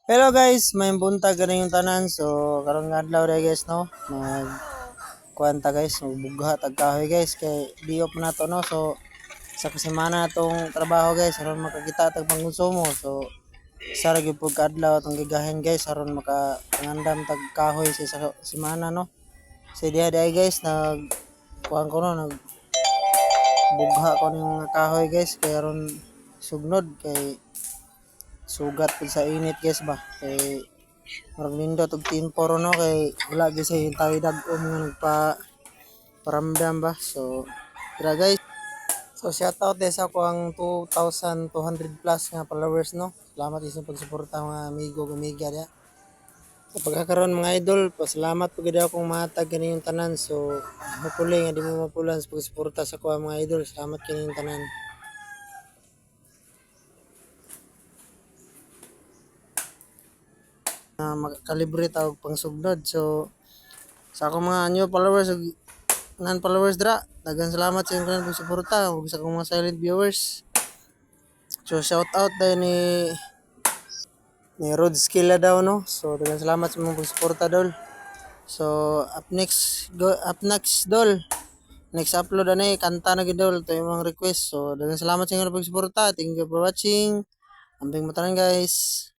Hello guys, may buntag ganing yung tanan. So karon nga adlaw day guys no. Mag kuanta guys, bugha tag kahoy guys kay diop na to no. So sa kasemana tong trabaho guys aron makakita tag pangkonsumo. So sa ra gyud pug adlaw atong gigahin guys aron makapangandam tag kahoy sa semana no. Sa diha day guys nag kuan ko no nag bugha ko ning mga kahoy guys kay aron sugnod kay sugat pud sa init guys ba kay murag nindot og timporo no kay wala gyud sa tayo dag-om nga paramdam ba. So tara guys, so shout out sa ako ang 2,200 plus nga followers no. Salamat sa pagsuporta mga amigo amiga dia. Sa pagkakaroon mga idol, pasalamat po gid akong matag kaniyong tanan. So hopefully nga di mo mapulan sa pagsuporta sa ko mga idol. Salamat kaniyong tanan. Makakalibre tawag pang sugnod. So sa akong mga new followers ug non-followers dra, daghang salamat sa inyong kanang suporta ug sa akong mga silent viewers. So shout out din ni Rod Skilla daw no. So daghang salamat sa mga pagsuporta dol. So up next dol. Next upload ani kanta na gid dol to yung mga request. So daghang salamat sa inyong pagsuporta. Thank you for watching. Ambing matanan guys.